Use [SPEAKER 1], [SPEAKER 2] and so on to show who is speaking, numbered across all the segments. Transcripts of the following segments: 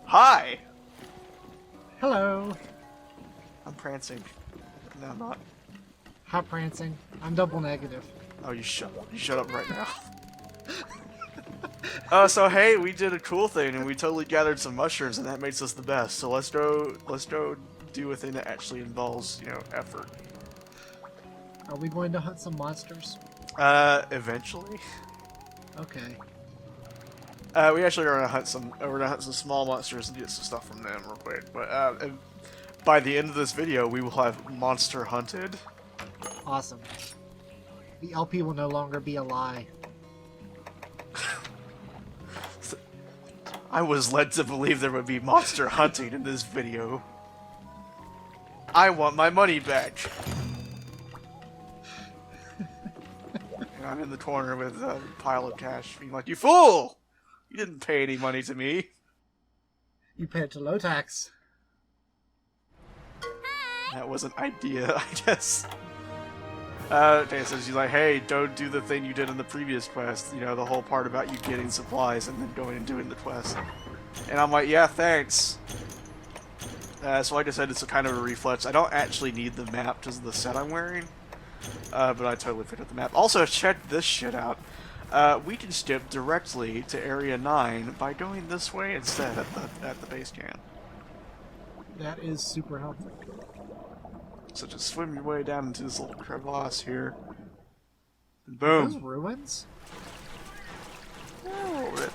[SPEAKER 1] Hi!
[SPEAKER 2] Hello.
[SPEAKER 1] I'm prancing. No, I'm not.
[SPEAKER 2] Hot prancing. I'm double negative.
[SPEAKER 1] Oh, you shut up. You shut up right now. So hey, we did a cool thing and we totally gathered some mushrooms and that makes us the best. So let's go do a thing that actually involves, effort.
[SPEAKER 2] Are we going to hunt some monsters?
[SPEAKER 1] Eventually.
[SPEAKER 2] Okay.
[SPEAKER 1] We actually are gonna hunt some small monsters and get some stuff from them real quick. But by the end of this video, we will have monster hunted.
[SPEAKER 2] Awesome. The LP will no longer be a lie.
[SPEAKER 1] I was led to believe there would be monster hunting in this video. I want my money back. And I'm in the corner with a pile of cash, being like, "You fool! You didn't pay any money to me."
[SPEAKER 2] You paid to low tax.
[SPEAKER 1] That was an idea, I guess. Okay, so she's like, "Hey, don't do the thing you did in the previous quest. You know, the whole part about you getting supplies and then going and doing the quest." And I'm like, "Yeah, thanks." So like I said, it's a kind of a reflex. I don't actually need the map because of the set I'm wearing. But I totally picked up the map. Also, check this shit out. We can skip directly to Area 9 by going this way instead at the base camp.
[SPEAKER 2] That is super helpful.
[SPEAKER 1] So just swim your way down into this little crevasse here. And
[SPEAKER 2] Are
[SPEAKER 1] boom.
[SPEAKER 2] those ruins?
[SPEAKER 1] Oh,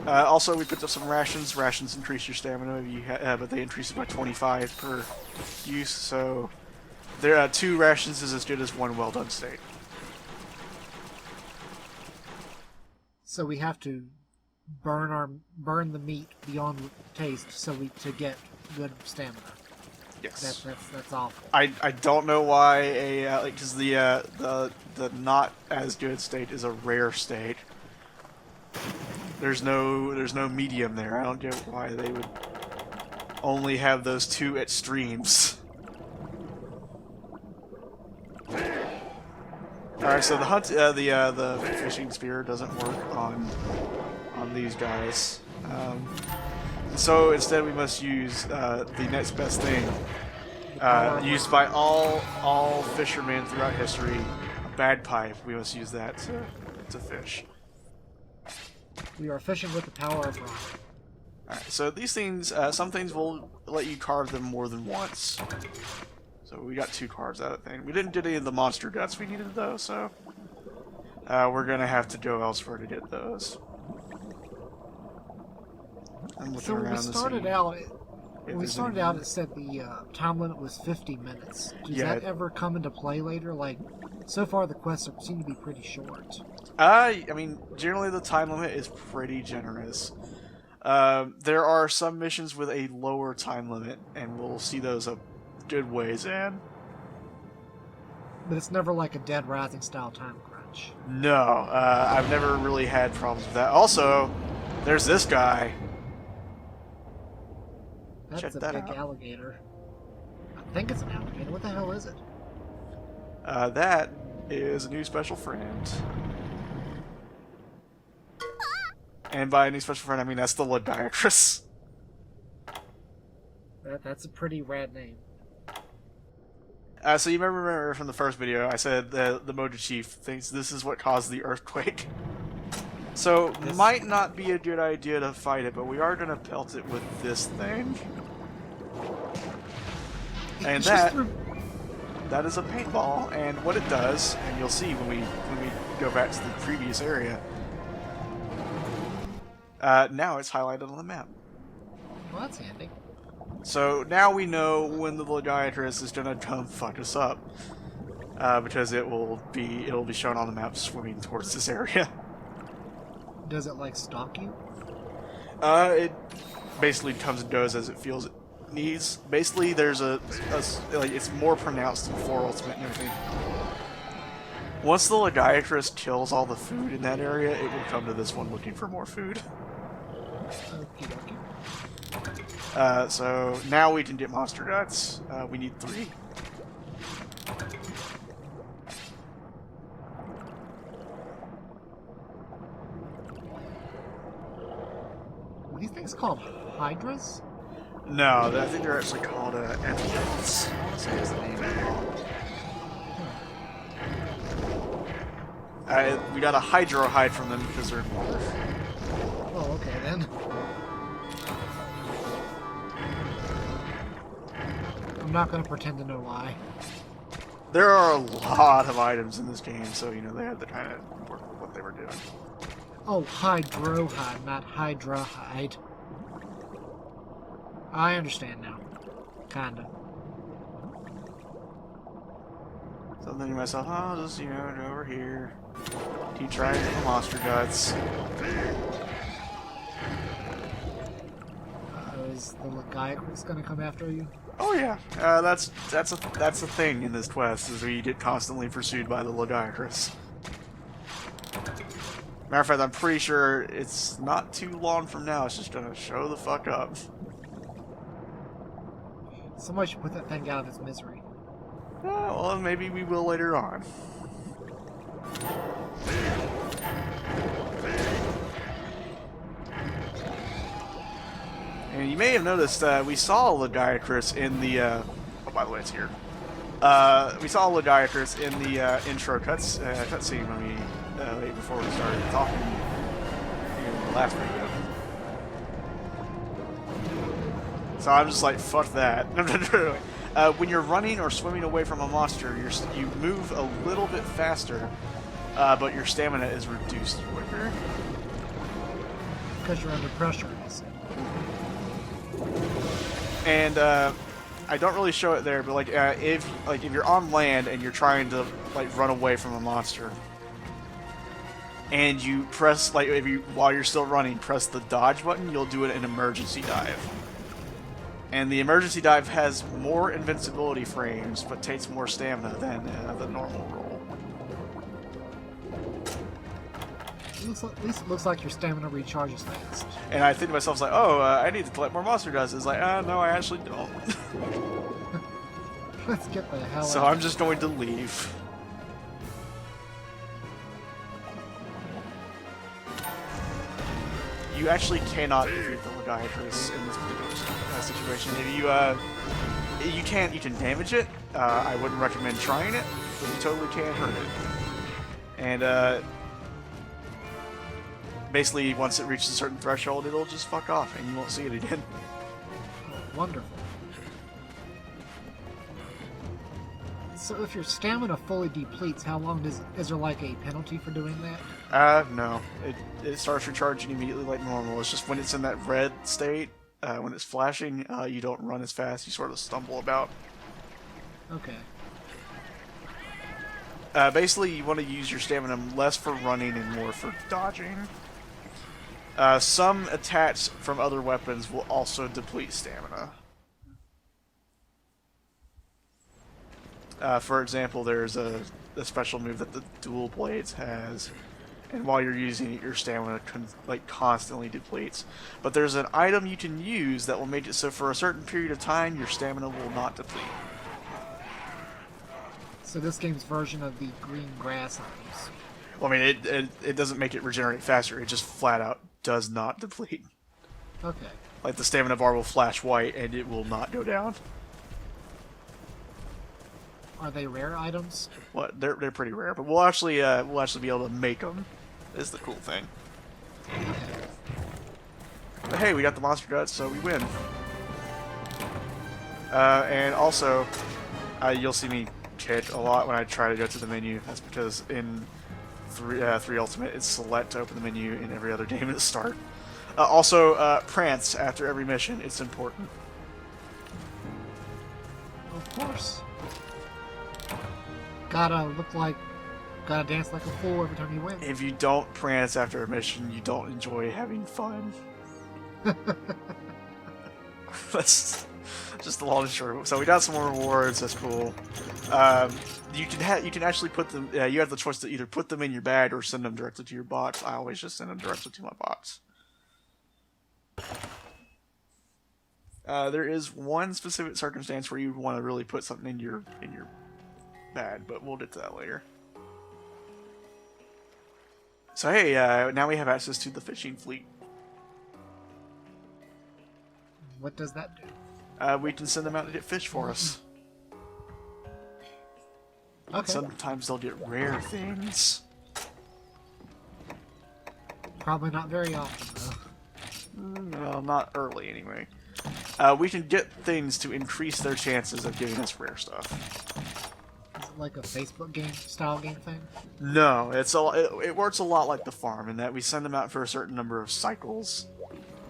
[SPEAKER 1] also, we picked up some rations. Rations increase your stamina, but they increase it by 25 per use. So, there 2 rations is as good as 1 well-done steak.
[SPEAKER 2] So we have to burn the meat beyond taste to get good stamina.
[SPEAKER 1] Yes.
[SPEAKER 2] That's awful.
[SPEAKER 1] I don't know why because the not as good steak is a rare steak. There's no medium there. I don't get why they would only have those 2 extremes. Alright, so the fishing spear doesn't work on these guys. So instead we must use the next best thing. Used by all fishermen throughout history, a bagpipe. We must use that to fish.
[SPEAKER 2] We are fishing with the power of rock.
[SPEAKER 1] Alright, so these things, some things will let you carve them more than once. So we got 2 carves out of that thing. We didn't get any of the monster guts we needed though, so we're gonna have to go elsewhere to get those. I'm looking around to see.
[SPEAKER 2] When we started out, it said the time limit was 50 minutes. Does that ever come into play later? Like, so far the quests seem to be pretty short.
[SPEAKER 1] I mean, generally the time limit is pretty generous. There are some missions with a lower time limit, and we'll see those a good ways in.
[SPEAKER 2] But it's never like a Dead Rising style time crunch.
[SPEAKER 1] No, I've never really had problems with that. Also, there's this guy.
[SPEAKER 2] That's
[SPEAKER 1] Check
[SPEAKER 2] a
[SPEAKER 1] that
[SPEAKER 2] big
[SPEAKER 1] out.
[SPEAKER 2] alligator. I think it's an alligator. What the hell is it?
[SPEAKER 1] That is a new special friend. And by a new special friend, I mean that's the Lodiatrus.
[SPEAKER 2] That's a pretty rad name.
[SPEAKER 1] So you remember from the first video, I said the Mojo Chief thinks this is what caused the earthquake. So, might not be a good idea to fight it, but we are going to pelt it with this thing. And that is a paintball, and what it does, and you'll see when we go back to the previous area, now it's highlighted on the map.
[SPEAKER 2] Well, that's handy.
[SPEAKER 1] So now we know when the Lodiatrus is gonna come fuck us up, because it'll be shown on the map swimming towards this area.
[SPEAKER 2] Does it like stalk you?
[SPEAKER 1] It basically comes and goes as it feels it needs. Basically, there's like it's more pronounced than 4 Ultimate and everything. Once the Lodiatrus kills all the food in that area, it will come to this one looking for more food.
[SPEAKER 2] Okie dokie.
[SPEAKER 1] So now we can get monster guts. We need 3.
[SPEAKER 2] these things called hydras?
[SPEAKER 1] No, I think they're actually called epithets. I want to say is the name. We got a hydro hide from them because they're in water.
[SPEAKER 2] Oh, okay then. I'm not going to pretend to know why.
[SPEAKER 1] There are a lot of items in this game, so you know they had to kind of work with what they were doing.
[SPEAKER 2] Oh, hydro hide, not hydra hide. I understand now. Kinda.
[SPEAKER 1] So I'm thinking to myself, oh, I'll just, you know, go over here. Keep trying the monster guts.
[SPEAKER 2] Is the Jaggiaga going to come after you?
[SPEAKER 1] Oh yeah, that's a thing in this quest, is we get constantly pursued by the Jaggiagas. Matter of fact, I'm pretty sure it's not too long from now, it's just gonna show the fuck up.
[SPEAKER 2] Somebody should put that thing out of its misery.
[SPEAKER 1] Well, maybe we will later on. And you may have noticed we saw Jaggiaga in the. Oh, by the way, it's here. We saw Jaggiaga in the intro cutscene when we wait before we started talking in the last video. So I'm just like, fuck that. When you're running or swimming away from a monster, you move a little bit faster, but your stamina is reduced quicker.
[SPEAKER 2] Because you're under pressure, I see.
[SPEAKER 1] And I don't really show it there, but if you're on land and you're trying to run away from a monster, and you press while you're still running, press the dodge button, you'll do an emergency dive. And the emergency dive has more invincibility frames, but takes more stamina than the normal roll.
[SPEAKER 2] At least it looks like your stamina recharges fast.
[SPEAKER 1] And I think to myself, I need to collect more monster dust. It's like, no, I actually don't.
[SPEAKER 2] Let's get the hell out.
[SPEAKER 1] So I'm just going to leave. You actually cannot defeat the Jaggiaga in this particular situation. If you can damage it. I wouldn't recommend trying it, but you totally can hurt it. And basically, once it reaches a certain threshold, it'll just fuck off, and you won't see it again.
[SPEAKER 2] Oh, wonderful. So if your stamina fully depletes, how long is there like a penalty for doing that?
[SPEAKER 1] No. It starts recharging immediately like normal. It's just when it's in that red state, when it's flashing, you don't run as fast. You sort of stumble about.
[SPEAKER 2] Okay.
[SPEAKER 1] Basically, you want to use your stamina less for running and more for dodging. Some attacks from other weapons will also deplete stamina. For example, there's a special move that the dual blades has, and while you're using it, your stamina constantly depletes. But there's an item you can use that will make it so for a certain period of time, your stamina will not deplete.
[SPEAKER 2] So this game's version of the green grass items.
[SPEAKER 1] Well, I mean, it doesn't make it regenerate faster. It just flat out does not deplete.
[SPEAKER 2] Okay.
[SPEAKER 1] Like the stamina bar will flash white, and it will not go down.
[SPEAKER 2] Are they rare items?
[SPEAKER 1] Well, they're pretty rare, but we'll actually be able to make them. Is the cool thing.
[SPEAKER 2] Okay.
[SPEAKER 1] But hey, we got the monster guts, so we win. And also, you'll see me kick a lot when I try to go to the menu. That's because in 3 Ultimate, it's select to open the menu in every other game at the start. Also, prance after every mission. It's important.
[SPEAKER 2] Of course. Gotta dance like a fool every time you win.
[SPEAKER 1] If you don't prance after a mission, you don't enjoy having fun. That's just the long and short. So we got some more rewards. That's cool. You can actually put them. You have the choice to either put them in your bag or send them directly to your box. I always just send them directly to my box. There is one specific circumstance where you want to really put something in your bag, but we'll get to that later. So hey, now we have access to the fishing fleet.
[SPEAKER 2] What does that do?
[SPEAKER 1] We can send them out to get fish for us.
[SPEAKER 2] Okay.
[SPEAKER 1] Sometimes they'll get rare things.
[SPEAKER 2] Probably not very often, though.
[SPEAKER 1] Well, not early, anyway. We can get things to increase their chances of giving us rare stuff.
[SPEAKER 2] Is it like a Facebook style game thing?
[SPEAKER 1] No, it works a lot like the farm in that we send them out for a certain number of cycles.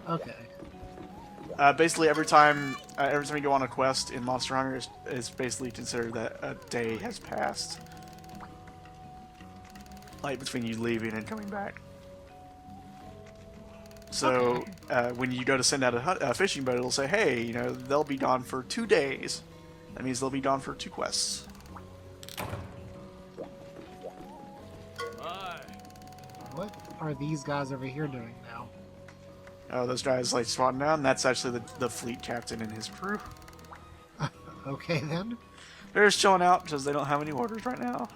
[SPEAKER 2] Okay.
[SPEAKER 1] Basically, every time you go on a quest in Monster Hunter, it's basically considered that a day has passed, like between you leaving and coming back. So when you go to send out a fishing boat, it'll say, "Hey, you know, they'll be gone for 2 days." That means they'll be gone for 2 quests.
[SPEAKER 2] What are these guys over here doing now?
[SPEAKER 1] Oh, those guys like squatting down. That's actually the fleet captain and his crew.
[SPEAKER 2] Okay then.
[SPEAKER 1] They're just chilling out because they don't have any orders right now.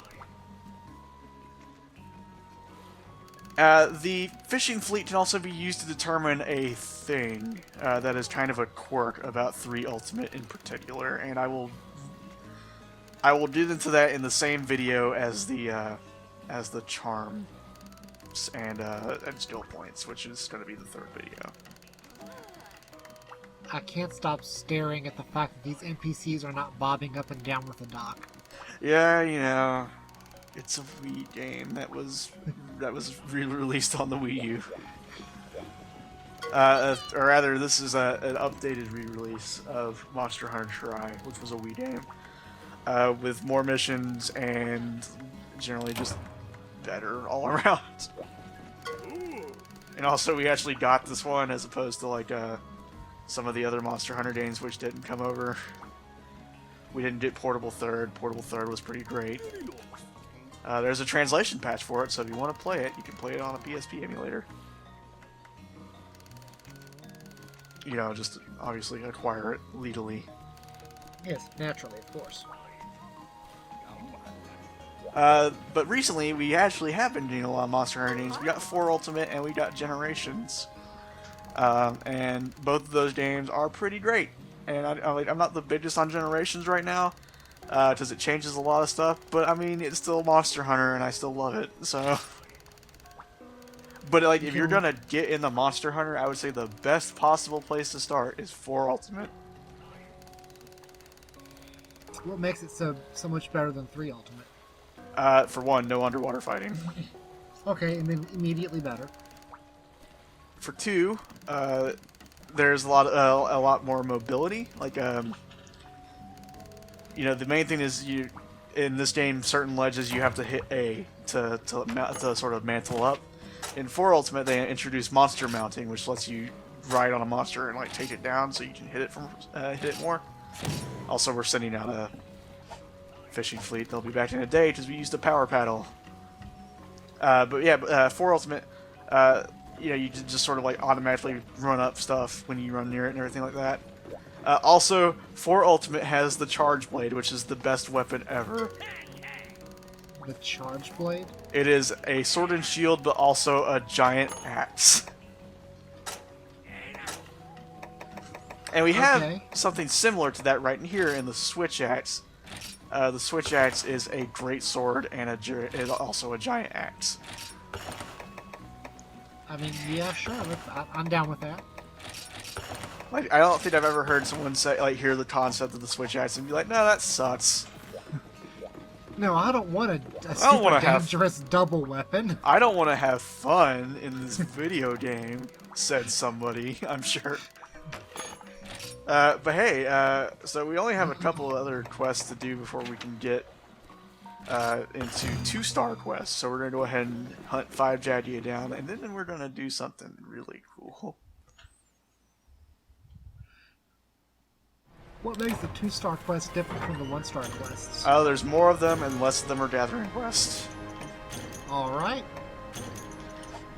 [SPEAKER 1] The fishing fleet can also be used to determine a thing that is kind of a quirk about 3 Ultimate in particular, and I will get into that in the same video as the charm and skill points, which is going to be the 3rd video.
[SPEAKER 2] I can't stop staring at the fact that these NPCs are not bobbing up and down with the dock.
[SPEAKER 1] Yeah, you know, it's a Wii game that was re-released on the Wii U. Or rather, this is an updated re-release of Monster Hunter Try, which was a Wii game, with more missions and generally just better all around. And also, we actually got this one as opposed to like some of the other Monster Hunter games which didn't come over. We didn't get Portable Third. Portable Third was pretty great. There's a translation patch for it, so if you want to play it, you can play it on a PSP emulator. You know, just obviously acquire it legally.
[SPEAKER 2] Yes, naturally, of course.
[SPEAKER 1] But recently, we actually have been doing a lot of Monster Hunter games. We got 4 Ultimate and we got Generations. And both of those games are pretty great. And I'm not the biggest on Generations right now, because it changes a lot of stuff. But I mean, it's still Monster Hunter, and I still love it. So, but like, if you're gonna get in the Monster Hunter, I would say the best possible place to start is 4 Ultimate.
[SPEAKER 2] What makes it so much better than 3 Ultimate?
[SPEAKER 1] For one, no underwater fighting.
[SPEAKER 2] Okay, and then immediately better.
[SPEAKER 1] For 2, there's a lot more mobility. Like, you know, the main thing is in this game, certain ledges you have to hit A to sort of mantle up. In 4 Ultimate, they introduced monster mounting, which lets you ride on a monster and like take it down so you can hit it more. Also, we're sending out a fishing fleet. They'll be back in a day because we used a power paddle. But yeah, 4 Ultimate, you know, you can just sort of like automatically run up stuff when you run near it and everything like that. Also, 4 Ultimate has the Charge Blade, which is the best weapon ever.
[SPEAKER 2] The Charge Blade? It
[SPEAKER 1] is a sword and shield, but also a giant axe. And we have something similar to that right in here in the Switch Axe. The Switch Axe is a great sword and is also a giant axe.
[SPEAKER 2] I mean, yeah, sure. I'm down with that.
[SPEAKER 1] Like, I don't think I've ever heard someone say, like, hear the concept of the Switch Axe and be like, "No, that sucks."
[SPEAKER 2] No, I don't want a super dangerous double weapon.
[SPEAKER 1] I don't want to have fun in this video game," said somebody, I'm sure. But hey, so we only have a couple of other quests to do before we can get into 2-star quests. So we're going to go ahead and hunt 5 Jaggia down, and then we're going to do something really cool.
[SPEAKER 2] What makes the 2-star quests different from the 1-star quests?
[SPEAKER 1] Oh, there's more of them, and less of them are gathering quests.
[SPEAKER 2] Alright.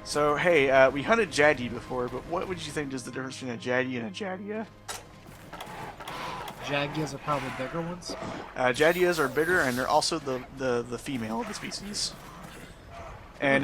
[SPEAKER 1] So, hey, we hunted Jaggi before, but what would you think is the difference between a Jaggi and a Jaggia?
[SPEAKER 2] Jaggias are probably bigger ones?
[SPEAKER 1] Jaggias are bigger, and they're also the female of the species. And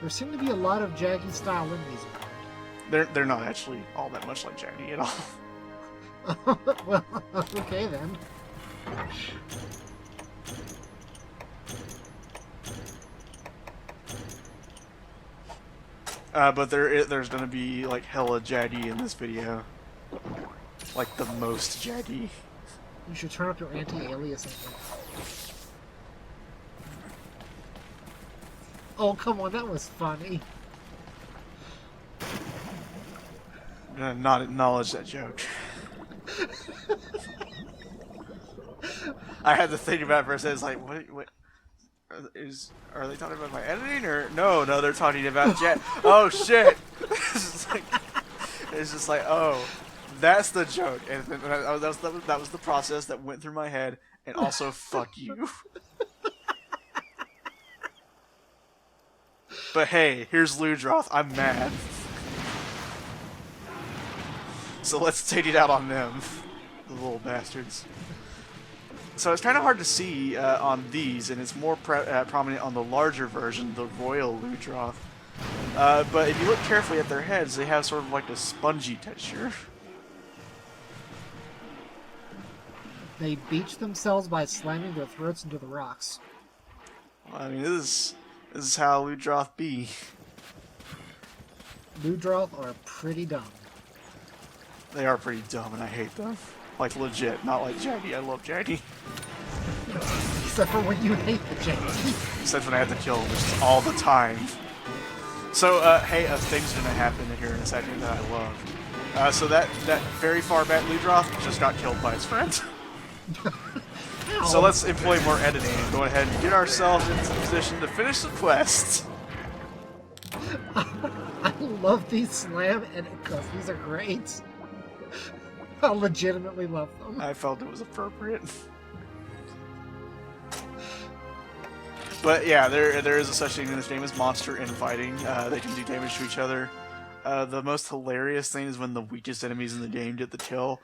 [SPEAKER 2] There seem to be a lot of Jaggi style enemies
[SPEAKER 1] They're not actually all that much like Jaggi at all.
[SPEAKER 2] around. Well, okay then.
[SPEAKER 1] But there's gonna be like hella Jaggi in this video. Like the most Jaggi.
[SPEAKER 2] You should turn up your anti-aliasing. Oh, come on, that was funny.
[SPEAKER 1] I'm gonna not acknowledge that joke. I had to think about it for a second. It's like, what are they talking about my editing or no? They're talking about Jet. Oh shit! It's just like, oh, that's the joke, and that was the process that went through my head, and also fuck you. But hey, here's Ludroth. I'm mad. So let's take it out on them, the little bastards. So it's kind of hard to see on these, and it's more prominent on the larger version, the Royal Ludroth. But if you look carefully at their heads, they have sort of like a spongy texture.
[SPEAKER 2] They beach themselves by slamming their throats into the rocks.
[SPEAKER 1] Well, I mean, this is how Ludroth be.
[SPEAKER 2] Ludroth are pretty dumb.
[SPEAKER 1] They are pretty dumb, and I hate them. Like, legit. Not like Jaggi. I love Jaggi.
[SPEAKER 2] Except for when you hate the Jaggi.
[SPEAKER 1] Except when I have to kill them, which is all the time. So, hey, a thing's gonna happen here in a second that I love. So that very far back Ludroth just got killed by his friend. So let's employ more editing and go ahead and get ourselves into position to finish the quest.
[SPEAKER 2] I love these slam edit cuts. These are great. I legitimately love them.
[SPEAKER 1] I felt it was appropriate. But yeah, there is a such thing in this game as monster infighting. They can do damage to each other. The most hilarious thing is when the weakest enemies in the game get the kill.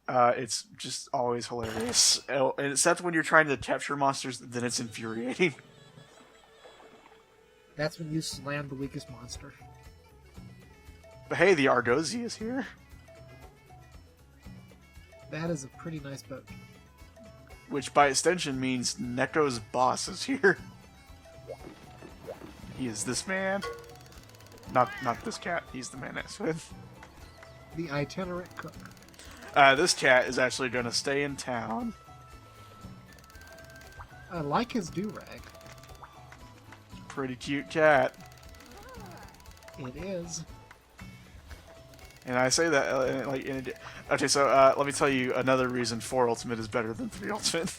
[SPEAKER 1] It's just always hilarious. And except when you're trying to capture monsters, then it's infuriating.
[SPEAKER 2] That's when you slam the weakest monster.
[SPEAKER 1] But hey, the Argosy is here.
[SPEAKER 2] That is a pretty nice boat.
[SPEAKER 1] Which by extension means Neko's boss is here. He is this man. Not this cat, he's the man next to him.
[SPEAKER 2] The itinerant cook.
[SPEAKER 1] This cat is actually going to stay in town.
[SPEAKER 2] I like his do-rag.
[SPEAKER 1] Pretty cute cat.
[SPEAKER 2] It is.
[SPEAKER 1] And I say that, okay, so let me tell you another reason 4 Ultimate is better than 3 Ultimate.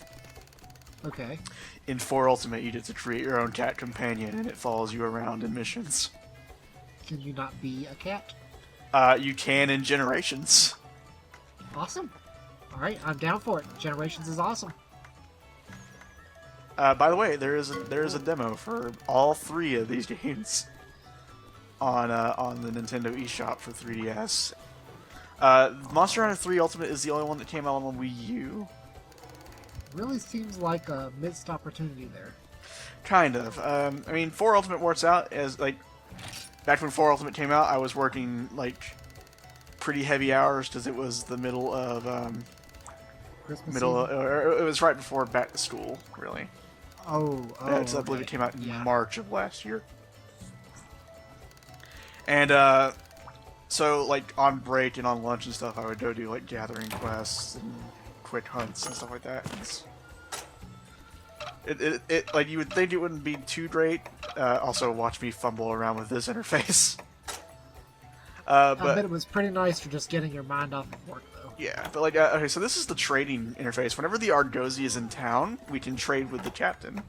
[SPEAKER 2] Okay.
[SPEAKER 1] In 4 Ultimate, you get to create your own cat companion, and it follows you around in missions.
[SPEAKER 2] Can you not be a cat?
[SPEAKER 1] You can in Generations.
[SPEAKER 2] Awesome. Alright, I'm down for it. Generations is awesome.
[SPEAKER 1] By the way, there is a demo for all 3 of these games on the Nintendo eShop for 3DS. Monster Hunter 3 Ultimate is the only one that came out on Wii U.
[SPEAKER 2] Really seems like a missed opportunity there.
[SPEAKER 1] Kind of. I mean, 4 Ultimate works out as, like, back when 4 Ultimate came out, I was working, like, pretty heavy hours because it was the middle of, or it was right before back to school, really.
[SPEAKER 2] Oh,
[SPEAKER 1] I believe it came out in March of last year. And, so, like, on break and on lunch and stuff, I would go do, like, gathering quests and quick hunts and stuff like that. Like, you would think it wouldn't be too great. Also, watch me fumble around with this interface.
[SPEAKER 2] I bet it was pretty nice for just getting your mind off of work, though.
[SPEAKER 1] Yeah, but, like, okay, so this is the trading interface. Whenever the Argosy is in town, we can trade with the captain.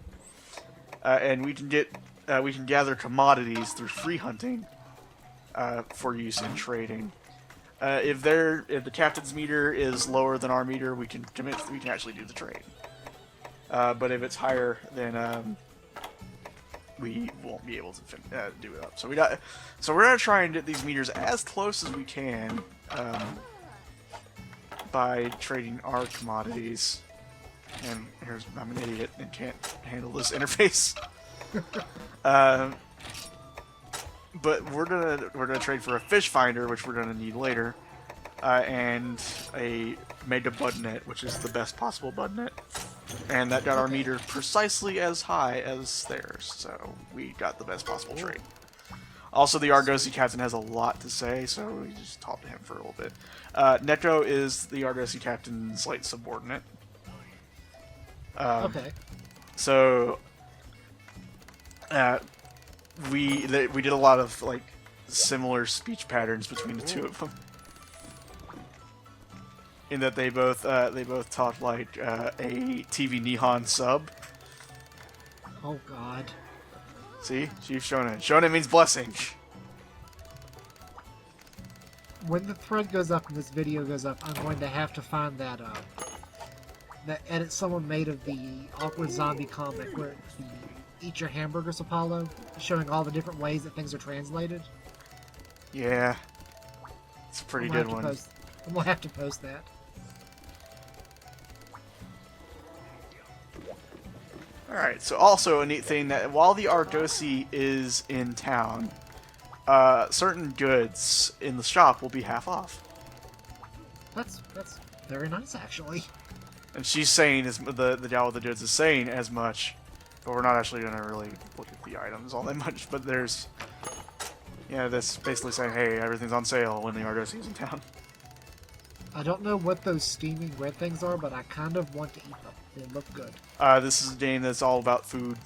[SPEAKER 1] And we can gather commodities through free hunting. For use in trading. If the captain's meter is lower than our meter, we can actually do the trade. But if it's higher, then we won't be able to do it up. So we're gonna try and get these meters as close as we can by trading our commodities. And I'm an idiot and can't handle this interface. but we're gonna trade for a fish finder, which we're gonna need later, and a mega bud net, which is the best possible bud net, and that got our meter precisely as high as theirs, so we got the best possible trade. Also, the Argosy captain has a lot to say, so we just talked to him for a little bit. Neko is the Argosy captain's like subordinate.
[SPEAKER 2] Okay.
[SPEAKER 1] So we did a lot of like similar speech patterns between the two of them. In that they both talk like a TV Nihon sub.
[SPEAKER 2] Oh God.
[SPEAKER 1] See, Chief Shonen. Shonen means blessing.
[SPEAKER 2] When the thread goes up and this video goes up, I'm going to have to find that that edit someone made of the awkward zombie comic where the Eat Your Hamburgers Apollo, showing all the different ways that things are translated.
[SPEAKER 1] Yeah, it's a pretty good one.
[SPEAKER 2] I'm gonna have to post that.
[SPEAKER 1] Alright, so also a neat thing that while the Argosy is in town, certain goods in the shop will be half off.
[SPEAKER 2] That's very nice, actually.
[SPEAKER 1] And she's saying, the gal with the goods is saying as much, but we're not actually going to really look at the items all that much, but there's, yeah, that's basically saying, hey, everything's on sale when the Argosy is in town.
[SPEAKER 2] I don't know what those steaming red things are, but I kind of want to eat them. They look good.
[SPEAKER 1] This is a game that's all about food,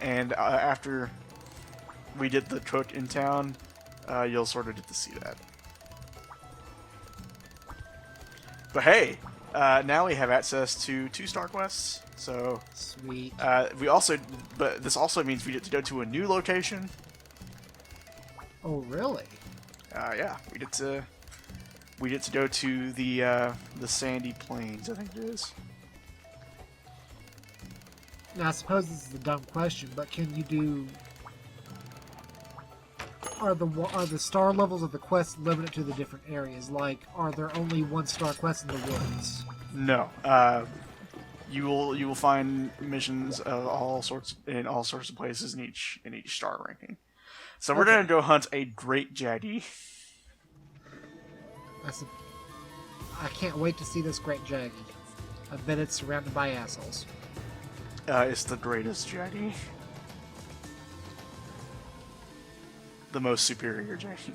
[SPEAKER 1] and after we get the cook in town, you'll sort of get to see that. But hey, now we have access to 2 Star Quests, so
[SPEAKER 2] sweet.
[SPEAKER 1] But this also means we get to go to a new location.
[SPEAKER 2] Oh, really?
[SPEAKER 1] Yeah, we get to go to the Sandy Plains, I think it is.
[SPEAKER 2] Now, I suppose this is a dumb question, but can you do... Are the star levels of the quests limited to the different areas? Like, are there only 1-star quests in the woods?
[SPEAKER 1] No. You will find missions of all sorts of places in each star ranking. So we're gonna go hunt a great Jaggi.
[SPEAKER 2] I can't wait to see this great Jaggi. I bet it's surrounded by assholes.
[SPEAKER 1] It's the greatest Jaggi. The most superior Jaggi.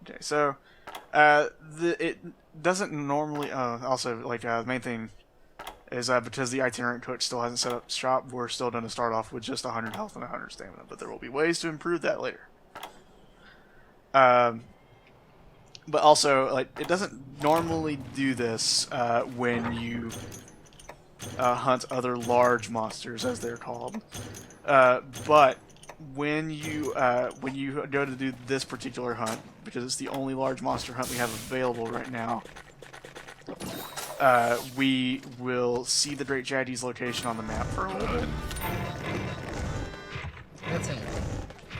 [SPEAKER 1] Okay, so it doesn't normally. Also, like the main thing is because the itinerant cook still hasn't set up shop, we're still going to start off with just 100 health and 100 stamina, but there will be ways to improve that later. But also, like, it doesn't normally do this when you hunt other large monsters, as they're called. But when you go to do this particular hunt, because it's the only large monster hunt we have available right now, we will see the Great Jaggi's location on the map for a little bit.
[SPEAKER 2] That's it.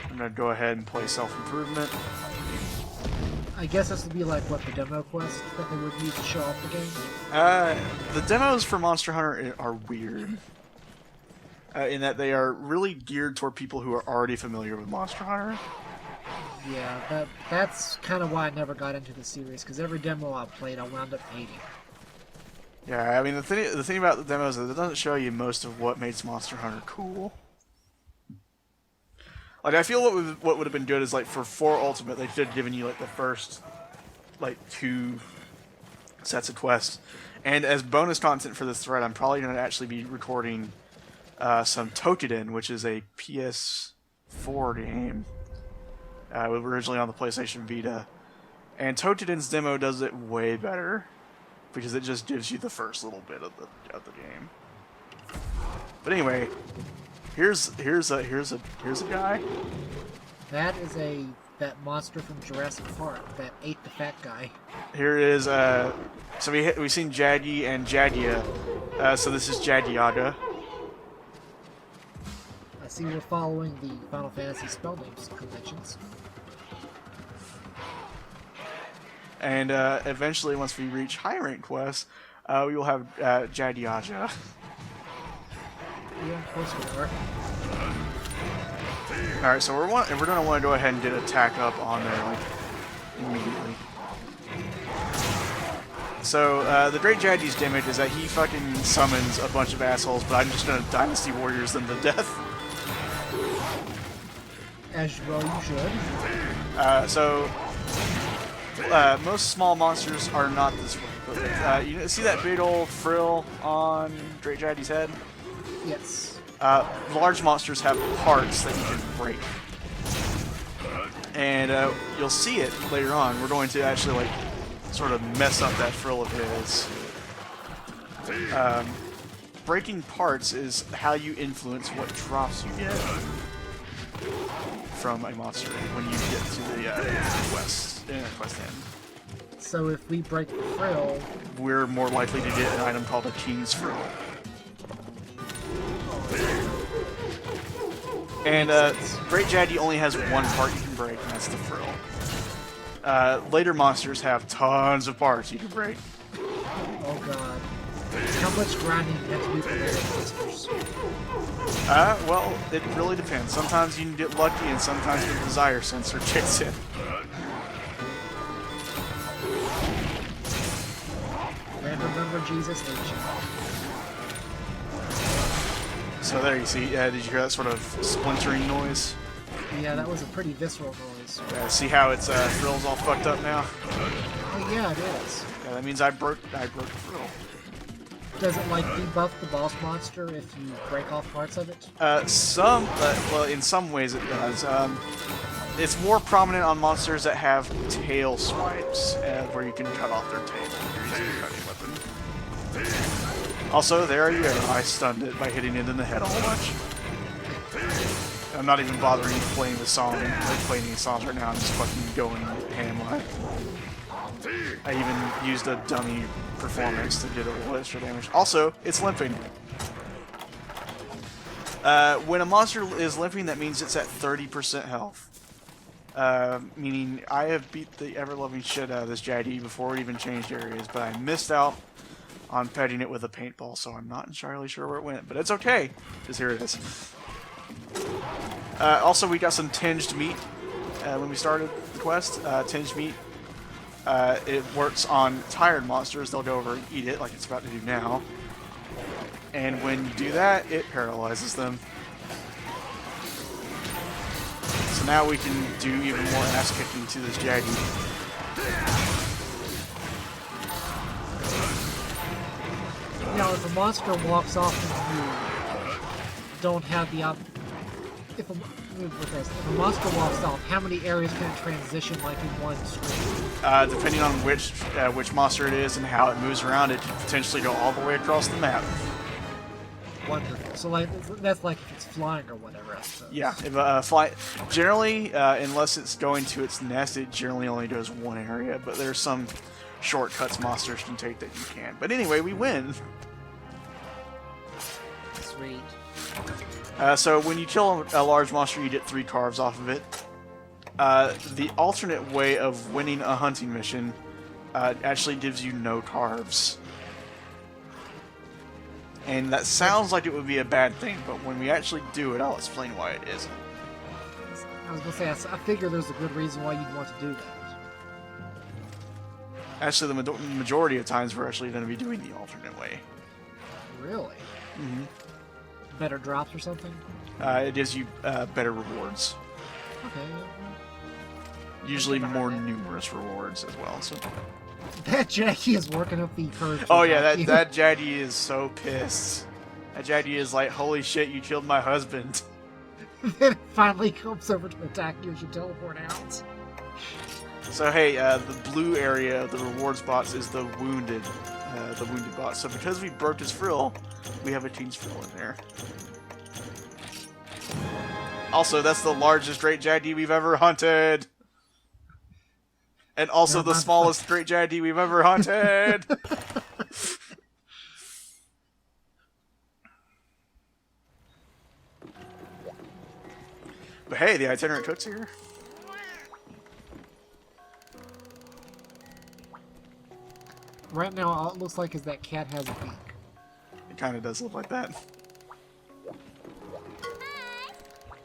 [SPEAKER 1] I'm going to go ahead and play self-improvement.
[SPEAKER 2] I guess this would be like, what, the demo quest that they would use to show off the game?
[SPEAKER 1] The demos for Monster Hunter are weird. In that they are really geared toward people who are already familiar with Monster Hunter.
[SPEAKER 2] Yeah, that's kind of why I never got into the series, because every demo I played, I wound up hating.
[SPEAKER 1] Yeah, I mean, the thing about the demos is it doesn't show you most of what makes Monster Hunter cool. Like, I feel what would have been good is, like, for 4 Ultimate, they should have given you, like, the first, like, 2 sets of quests. And as bonus content for this thread, I'm probably going to actually be recording some Tokiden, which is a PS4 game. Originally on the PlayStation Vita. And Tokiden's demo does it way better, because it just gives you the first little bit of the game. But anyway, here's a guy.
[SPEAKER 2] That is that monster from Jurassic Park that ate the fat guy.
[SPEAKER 1] Here is so we've seen Jaggi and Jaggia. So this is Jaggiaga.
[SPEAKER 2] I see we're following the Final Fantasy spell names conventions.
[SPEAKER 1] And eventually, once we reach high rank quests, We will have Jaggiaga.
[SPEAKER 2] Yeah, of course we are.
[SPEAKER 1] All right, so we're gonna want to go ahead and get attack up on there like immediately. So the Great Jaggi's gimmick is that he fucking summons a bunch of assholes, but I'm just gonna Dynasty Warriors them to death.
[SPEAKER 2] As well you should.
[SPEAKER 1] Most small monsters are not this way. But, you see that big old frill on Great Jaggi's head?
[SPEAKER 2] Yes.
[SPEAKER 1] Large monsters have parts that you can break. And you'll see it later on. We're going to actually, like, sort of mess up that frill of his. Breaking parts is how you influence what drops you get from a monster when you get to the quest end.
[SPEAKER 2] So if we break the frill,
[SPEAKER 1] We're more likely to get an item called a King's Frill. And Great Jaggi only has one part you can break, and that's the frill. Later monsters have tons of parts you can break.
[SPEAKER 2] oh god. How much grinding do you have to do for later monsters?
[SPEAKER 1] Well, it really depends. Sometimes you can get lucky, and sometimes your desire sensor kicks in.
[SPEAKER 2] And remember Jesus ate you.
[SPEAKER 1] So there you see, did you hear that sort of splintering noise?
[SPEAKER 2] Yeah, that was a pretty visceral noise.
[SPEAKER 1] See how its frill's all fucked up now?
[SPEAKER 2] Oh yeah, it is.
[SPEAKER 1] Yeah, that means I broke the frill.
[SPEAKER 2] Does it like debuff the boss monster if you break off parts of it?
[SPEAKER 1] Well, in some ways it does. It's more prominent on monsters that have tail swipes, where you can cut off their tail using a cutting weapon. Also, there you go. I stunned it by hitting it in the head a whole bunch. I'm not even bothering playing the song, playing any songs right now. I'm just fucking going ham on it. I even used a dummy performance to get a little extra damage. Also, it's limping. When a monster is limping, that means it's at 30% health. Meaning I have beat the ever-loving shit out of this Jaggi before it even changed areas, but I missed out on petting it with a paintball, so I'm not entirely sure where it went. But it's okay, because here it is. Also, we got some tinged meat when we started the quest. Tinged meat. It works on tired monsters. They'll go over and eat it like it's about to do now. And when you do that, it paralyzes them. So now we can do even more ass kicking to this Jaggi.
[SPEAKER 2] Now, if a monster walks off and you don't have the if a monster walks off, how many areas can it transition like in one screen?
[SPEAKER 1] Depending on which monster it is and how it moves around, it can potentially go all the way across the map.
[SPEAKER 2] Wonderful. So like that's like if it's flying or whatever, I suppose.
[SPEAKER 1] Yeah, if generally, unless it's going to its nest, it generally only goes one area. But there's some shortcuts monsters can take that you can't. But anyway, we win.
[SPEAKER 2] Sweet.
[SPEAKER 1] So when you kill a large monster, you get 3 carves off of it. The alternate way of winning a hunting mission actually gives you no carves. And that sounds like it would be a bad thing, but when we actually do it, I'll explain why it isn't.
[SPEAKER 2] I was gonna say, I figure there's a good reason why you'd want to do that.
[SPEAKER 1] Actually, the majority of times we're actually going to be doing the alternate way.
[SPEAKER 2] Really?
[SPEAKER 1] Mm-hmm.
[SPEAKER 2] Better drops or something?
[SPEAKER 1] It gives you better rewards.
[SPEAKER 2] Okay.
[SPEAKER 1] Usually more numerous rewards as well. So.
[SPEAKER 2] That Jaggi is working up the courage.
[SPEAKER 1] Oh yeah, that Jaggi is so pissed. That Jaggi is like, holy shit, you killed my husband.
[SPEAKER 2] Then it finally comes over to attack you as you teleport out.
[SPEAKER 1] So hey, the blue area of the rewards box is the wounded box. So because we broke his frill, we have a King's Frill in there. Also, that's the largest Great Jaggi we've ever hunted. And also the smallest Great Jaggi we've ever hunted. But hey, the itinerant cook's here.
[SPEAKER 2] right now, all it looks like is that cat has a beak.
[SPEAKER 1] It kind of does look like that.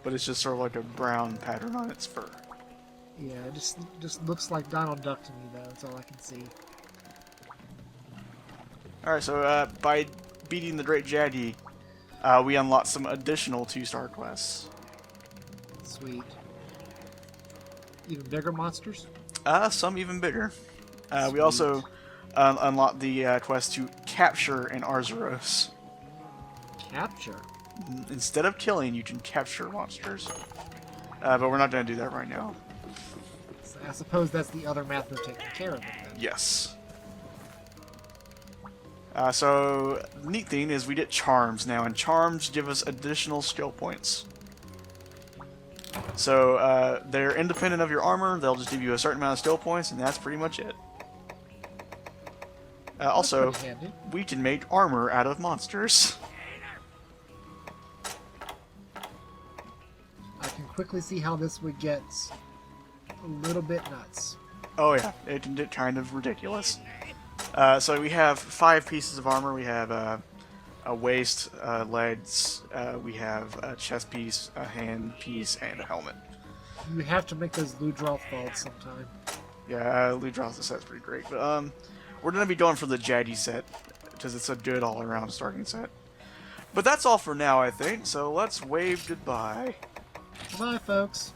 [SPEAKER 1] But it's just sort of like a brown pattern on its fur.
[SPEAKER 2] Yeah, it just looks like Donald Duck to me, though. That's all I can see.
[SPEAKER 1] Alright, so by beating the Great Jaggi, we unlocked some additional 2-star quests.
[SPEAKER 2] Sweet. Even bigger monsters?
[SPEAKER 1] Some even bigger. We also unlocked the quest to capture an Arzuros.
[SPEAKER 2] Capture?
[SPEAKER 1] Instead of killing, you can capture monsters. But we're not going to do that right now.
[SPEAKER 2] So I suppose that's the other method of taking care of it, then.
[SPEAKER 1] Yes. So, the neat thing is we get charms now, and charms give us additional skill points. So, they're independent of your armor, they'll just give you a certain amount of skill points, and that's pretty much it. Also,
[SPEAKER 2] That's pretty handy.
[SPEAKER 1] we can make armor out of monsters.
[SPEAKER 2] I can quickly see how this would get a little bit nuts.
[SPEAKER 1] Oh yeah, it can get kind of ridiculous. So we have 5 pieces of armor. We have a waist, legs, we have a chest piece, a hand piece, and a helmet.
[SPEAKER 2] You have to make those Ludroth folds sometime.
[SPEAKER 1] Yeah, Ludroth set's pretty great. But we're going to be going for the Jaggi set, because it's a good all-around starting set. But that's all for now, I think, so let's wave goodbye.
[SPEAKER 2] Bye, folks.